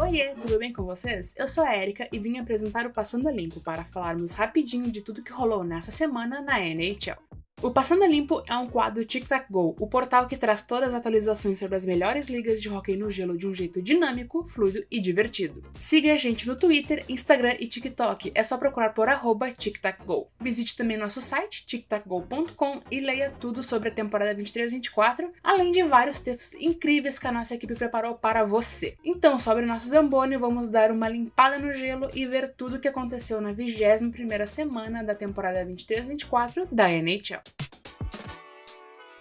Oiê, tudo bem com vocês? Eu sou a Erika e vim apresentar o Passando a Limpo para falarmos rapidinho de tudo que rolou nessa semana na NHL. O Passando a Limpo é um quadro Tic-Tac-Go, o portal que traz todas as atualizações sobre as melhores ligas de hóquei no gelo de um jeito dinâmico, fluido e divertido. Siga a gente no Twitter, Instagram e TikTok, é só procurar por @TicTacGo. Visite também nosso site, tictacgo.com, e leia tudo sobre a temporada 23-24, além de vários textos incríveis que a nossa equipe preparou para você. Então, sobre o nosso Zamboni, vamos dar uma limpada no gelo e ver tudo o que aconteceu na 21ª semana da temporada 23-24 da NHL.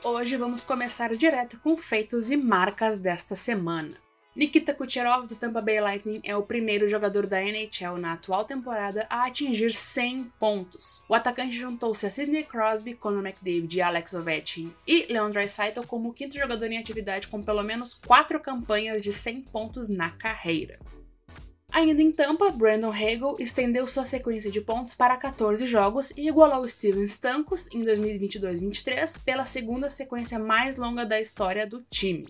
Hoje vamos começar direto com feitos e marcas desta semana. Nikita Kucherov, do Tampa Bay Lightning, é o primeiro jogador da NHL na atual temporada a atingir 100 pontos. O atacante juntou-se a Sidney Crosby, Connor McDavid, Alex Ovechkin e Leon Draisaitl como o quinto jogador em atividade com pelo menos 4 campanhas de 100 pontos na carreira. Ainda em Tampa, Brandon Hagel estendeu sua sequência de pontos para 14 jogos e igualou Steven Stamkos em 2022-23 pela segunda sequência mais longa da história do time.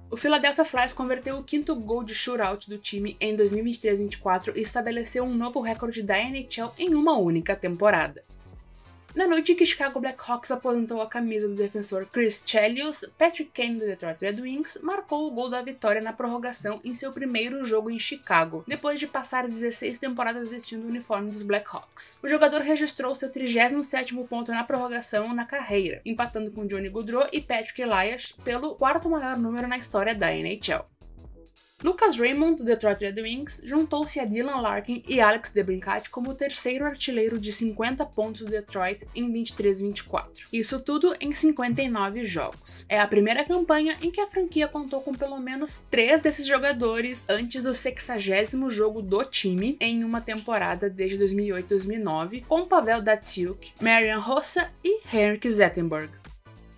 O Philadelphia Flyers converteu o quinto gol de shootout do time em 2023-24 e estabeleceu um novo recorde da NHL em uma única temporada. Na noite em que Chicago Blackhawks aposentou a camisa do defensor Chris Chelios, Patrick Kane do Detroit Red Wings marcou o gol da vitória na prorrogação em seu primeiro jogo em Chicago, depois de passar 16 temporadas vestindo o uniforme dos Blackhawks. O jogador registrou seu 37º ponto na prorrogação na carreira, empatando com Johnny Gaudreau e Patrick Elias pelo quarto maior número na história da NHL. Lucas Raymond, do Detroit Red Wings, juntou-se a Dylan Larkin e Alex DeBrincat como o terceiro artilheiro de 50 pontos do Detroit em 23-24. Isso tudo em 59 jogos. É a primeira campanha em que a franquia contou com pelo menos 3 desses jogadores antes do 60º jogo do time em uma temporada desde 2008-2009, com Pavel Datsyuk, Marian Hossa e Henrik Zetterberg.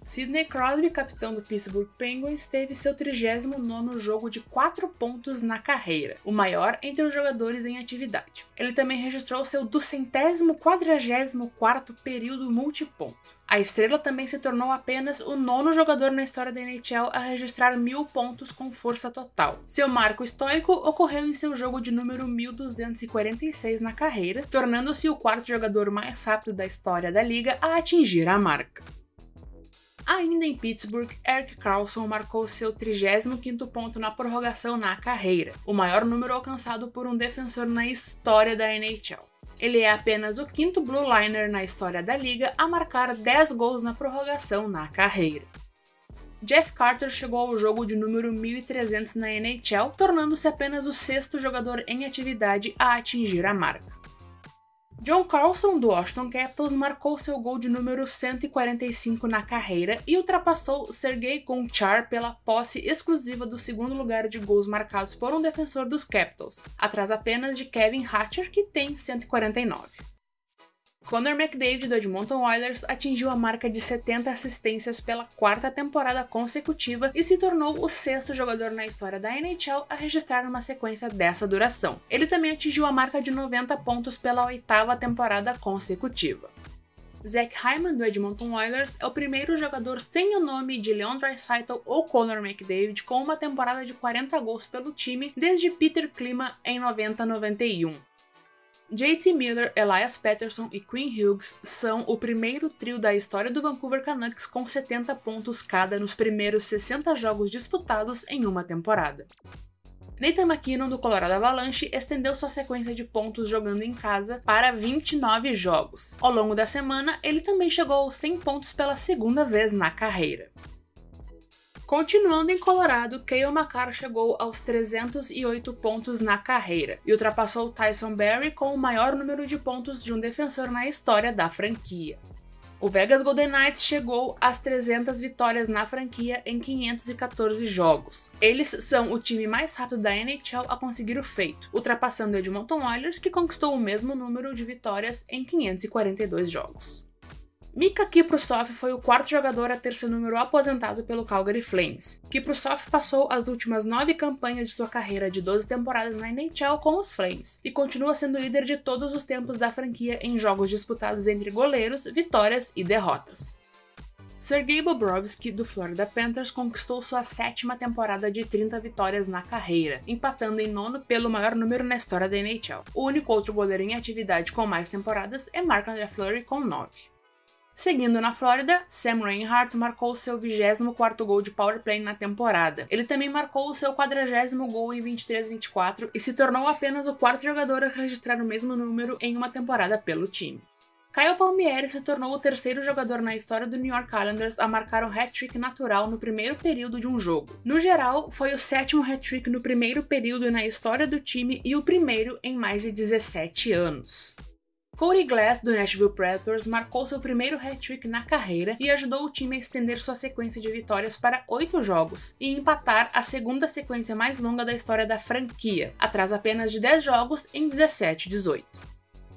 Sidney Crosby, capitão do Pittsburgh Penguins, teve seu 39º jogo de 4 pontos na carreira, o maior entre os jogadores em atividade. Ele também registrou seu 244º período multiponto. A estrela também se tornou apenas o 9º jogador na história da NHL a registrar 1000 pontos com força total. Seu marco histórico ocorreu em seu jogo de número 1246 na carreira, tornando-se o quarto jogador mais rápido da história da liga a atingir a marca. Ainda em Pittsburgh, Erik Karlsson marcou seu 35º ponto na prorrogação na carreira, o maior número alcançado por um defensor na história da NHL. Ele é apenas o 5º blue liner na história da liga a marcar 10 gols na prorrogação na carreira. Jeff Carter chegou ao jogo de número 1300 na NHL, tornando-se apenas o 6º jogador em atividade a atingir a marca. John Carlson, do Washington Capitals, marcou seu gol de número 145 na carreira e ultrapassou Sergei Gonchar pela posse exclusiva do 2º lugar de gols marcados por um defensor dos Capitals, atrás apenas de Kevin Hatcher, que tem 149. Connor McDavid, do Edmonton Oilers, atingiu a marca de 70 assistências pela 4ª temporada consecutiva e se tornou o 6º jogador na história da NHL a registrar uma sequência dessa duração. Ele também atingiu a marca de 90 pontos pela 8ª temporada consecutiva. Zach Hyman, do Edmonton Oilers, é o primeiro jogador sem o nome de Leon Draisaitl ou Connor McDavid com uma temporada de 40 gols pelo time desde Peter Klima em 90-91. JT Miller, Elias Pettersson e Quinn Hughes são o primeiro trio da história do Vancouver Canucks com 70 pontos cada nos primeiros 60 jogos disputados em uma temporada. Nathan MacKinnon, do Colorado Avalanche, estendeu sua sequência de pontos jogando em casa para 29 jogos. Ao longo da semana, ele também chegou aos 100 pontos pela segunda vez na carreira. Continuando em Colorado, Cale Makar chegou aos 308 pontos na carreira e ultrapassou Tyson Barrie com o maior número de pontos de um defensor na história da franquia. O Vegas Golden Knights chegou às 300 vitórias na franquia em 514 jogos. Eles são o time mais rápido da NHL a conseguir o feito, ultrapassando o Edmonton Oilers, que conquistou o mesmo número de vitórias em 542 jogos. Mika Kiprusoff foi o 4º jogador a ter seu número aposentado pelo Calgary Flames. Kiprusoff passou as últimas 9 campanhas de sua carreira de 12 temporadas na NHL com os Flames, e continua sendo líder de todos os tempos da franquia em jogos disputados entre goleiros, vitórias e derrotas. Sergei Bobrovsky, do Florida Panthers, conquistou sua 7ª temporada de 30 vitórias na carreira, empatando em 9º pelo maior número na história da NHL. O único outro goleiro em atividade com mais temporadas é Marc-André Fleury, com 9. Seguindo na Flórida, Sam Reinhart marcou seu 24º gol de powerplay na temporada. Ele também marcou o seu 40º gol em 23-24 e se tornou apenas o 4º jogador a registrar o mesmo número em uma temporada pelo time. Kyle Palmieri se tornou o 3º jogador na história do New York Islanders a marcar um hat-trick natural no primeiro período de um jogo. No geral, foi o 7º hat-trick no primeiro período na história do time e o primeiro em mais de 17 anos. Cody Glass, do Nashville Predators, marcou seu primeiro hat-trick na carreira e ajudou o time a estender sua sequência de vitórias para 8 jogos e empatar a segunda sequência mais longa da história da franquia, atrás apenas de 10 jogos em 17-18.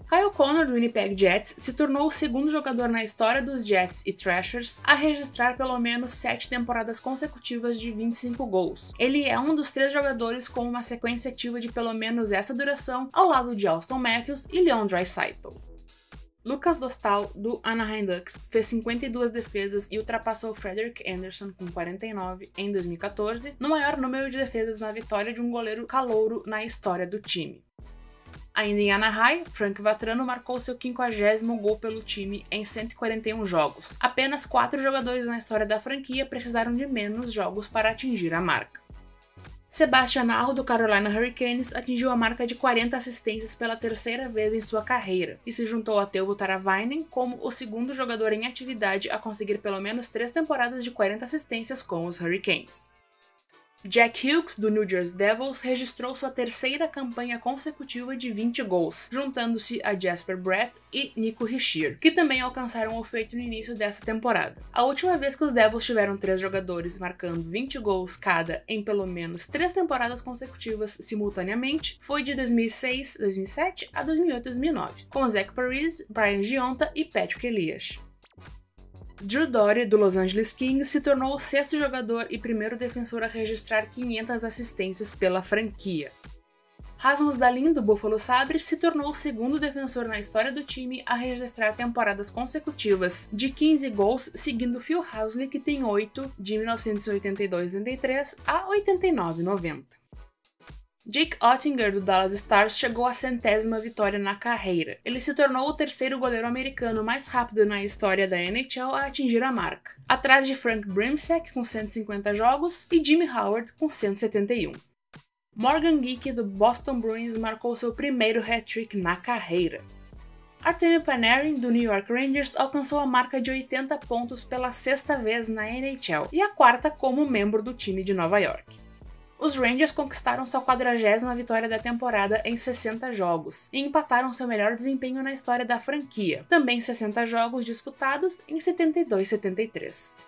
Kyle Connor, do Winnipeg Jets, se tornou o 2º jogador na história dos Jets e Thrashers a registrar pelo menos 7 temporadas consecutivas de 25 gols. Ele é um dos 3 jogadores com uma sequência ativa de pelo menos essa duração, ao lado de Auston Matthews e Leon Draisaitl. Lukas Dostal, do Anaheim Ducks, fez 52 defesas e ultrapassou Frederik Andersen com 49 em 2014, no maior número de defesas na vitória de um goleiro calouro na história do time. Ainda em Anaheim, Frank Vatrano marcou seu 50º gol pelo time em 141 jogos. Apenas 4 jogadores na história da franquia precisaram de menos jogos para atingir a marca. Sebastian Aho, do Carolina Hurricanes, atingiu a marca de 40 assistências pela 3ª vez em sua carreira e se juntou a Teuvo Teravainen como o 2º jogador em atividade a conseguir pelo menos 3 temporadas de 40 assistências com os Hurricanes. Jack Hughes, do New Jersey Devils, registrou sua 3ª campanha consecutiva de 20 gols, juntando-se a Jesper Bratt e Nico Hischier, que também alcançaram o feito no início dessa temporada. A última vez que os Devils tiveram 3 jogadores marcando 20 gols cada em pelo menos 3 temporadas consecutivas simultaneamente foi de 2006, 2007 a 2008, 2009, com Zach Parise, Brian Gionta e Patrick Elias. Drew Doughty, do Los Angeles Kings, se tornou o 6º jogador e primeiro defensor a registrar 500 assistências pela franquia. Rasmus Dahlin, do Buffalo Sabres, se tornou o 2º defensor na história do time a registrar temporadas consecutivas de 15 gols, seguindo Phil Housley, que tem 8, de 1982-83 a 89-90. Jake Oettinger, do Dallas Stars, chegou à 100ª vitória na carreira. Ele se tornou o 3º goleiro americano mais rápido na história da NHL a atingir a marca, atrás de Frank Brimsek, com 150 jogos, e Jimmy Howard, com 171. Morgan Geekie, do Boston Bruins, marcou seu primeiro hat-trick na carreira. Artemi Panarin, do New York Rangers, alcançou a marca de 80 pontos pela 6ª vez na NHL e a 4ª como membro do time de Nova York. Os Rangers conquistaram sua 40ª vitória da temporada em 60 jogos e empataram seu melhor desempenho na história da franquia, também 60 jogos disputados em 72-73.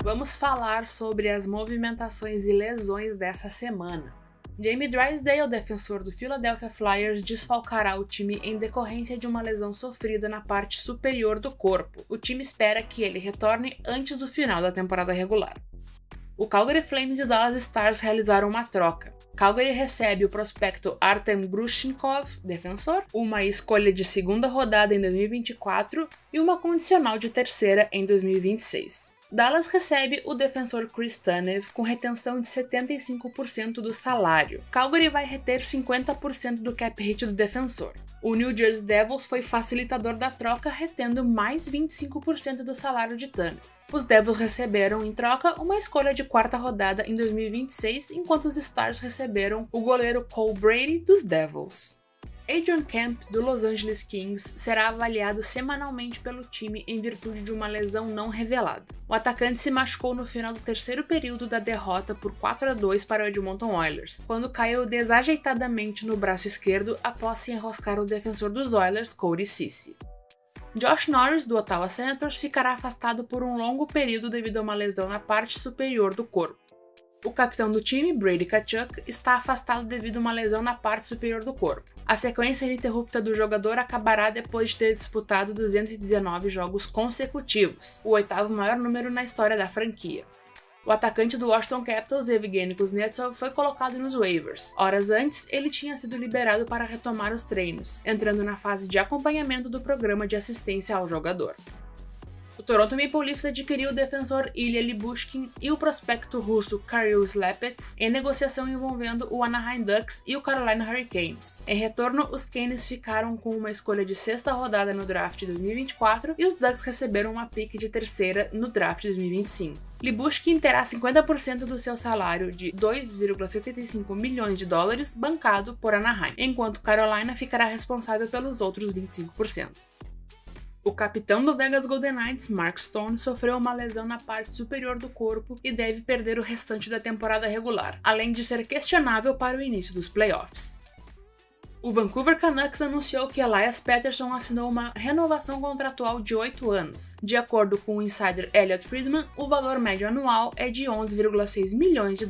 Vamos falar sobre as movimentações e lesões dessa semana. Jamie Drysdale, defensor do Philadelphia Flyers, desfalcará o time em decorrência de uma lesão sofrida na parte superior do corpo. O time espera que ele retorne antes do final da temporada regular. O Calgary Flames e o Dallas Stars realizaram uma troca. Calgary recebe o prospecto Artem Grushnikov, defensor, uma escolha de 2ª rodada em 2024 e uma condicional de 3ª em 2026. Dallas recebe o defensor Chris Tanev com retenção de 75% do salário. Calgary vai reter 50% do cap hit do defensor. O New Jersey Devils foi facilitador da troca, retendo mais 25% do salário de Tanev. Os Devils receberam, em troca, uma escolha de 4ª rodada em 2026, enquanto os Stars receberam o goleiro Cole Brady dos Devils. Adrian Kemp, do Los Angeles Kings, será avaliado semanalmente pelo time em virtude de uma lesão não revelada. O atacante se machucou no final do 3º período da derrota por 4-2 para o Edmonton Oilers, quando caiu desajeitadamente no braço esquerdo após se enroscar o defensor dos Oilers, Cody Ceci. Josh Norris, do Ottawa Senators, ficará afastado por um longo período devido a uma lesão na parte superior do corpo. O capitão do time, Brady Tkachuk, está afastado devido a uma lesão na parte superior do corpo. A sequência ininterrupta do jogador acabará depois de ter disputado 219 jogos consecutivos, o 8º maior número na história da franquia. O atacante do Washington Capitals, Evgeny Kuznetsov, foi colocado nos waivers. Horas antes, ele tinha sido liberado para retomar os treinos, entrando na fase de acompanhamento do programa de assistência ao jogador. O Toronto Maple Leafs adquiriu o defensor Ilya Lyubushkin e o prospecto russo Kirill Slepets em negociação envolvendo o Anaheim Ducks e o Carolina Hurricanes. Em retorno, os Canes ficaram com uma escolha de 6ª rodada no draft de 2024 e os Ducks receberam uma pick de 3ª no draft de 2025. Lyubushkin terá 50% do seu salário de $2,75 milhões bancado por Anaheim, enquanto Carolina ficará responsável pelos outros 25%. O capitão do Vegas Golden Knights, Mark Stone, sofreu uma lesão na parte superior do corpo e deve perder o restante da temporada regular, além de ser questionável para o início dos playoffs. O Vancouver Canucks anunciou que Elias Pettersson assinou uma renovação contratual de 8 anos. De acordo com o insider Elliotte Friedman, o valor médio anual é de $11,6 milhões.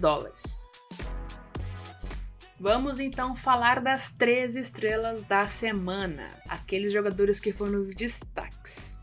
Vamos então falar das 3 estrelas da semana, aqueles jogadores que foram os destaques.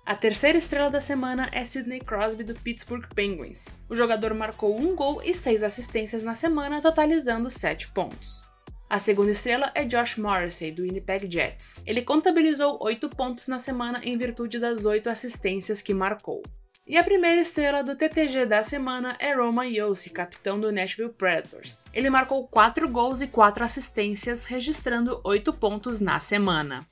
A 3ª estrela da semana é Sidney Crosby do Pittsburgh Penguins. O jogador marcou 1 gol e 6 assistências na semana, totalizando 7 pontos. A 2ª estrela é Josh Morrissey do Winnipeg Jets. Ele contabilizou 8 pontos na semana em virtude das 8 assistências que marcou. E a 1ª estrela do TTG da semana é Roman Josi, capitão do Nashville Predators. Ele marcou 4 gols e 4 assistências, registrando 8 pontos na semana.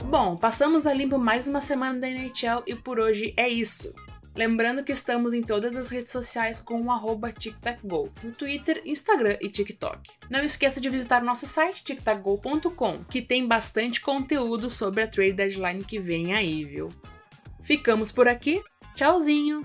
Bom, passamos a limpo mais uma semana da NHL e por hoje é isso. Lembrando que estamos em todas as redes sociais com o @TicTacGo, no Twitter, Instagram e TikTok. Não esqueça de visitar nosso site tictacgo.com, que tem bastante conteúdo sobre a trade deadline que vem aí, viu? Ficamos por aqui, tchauzinho!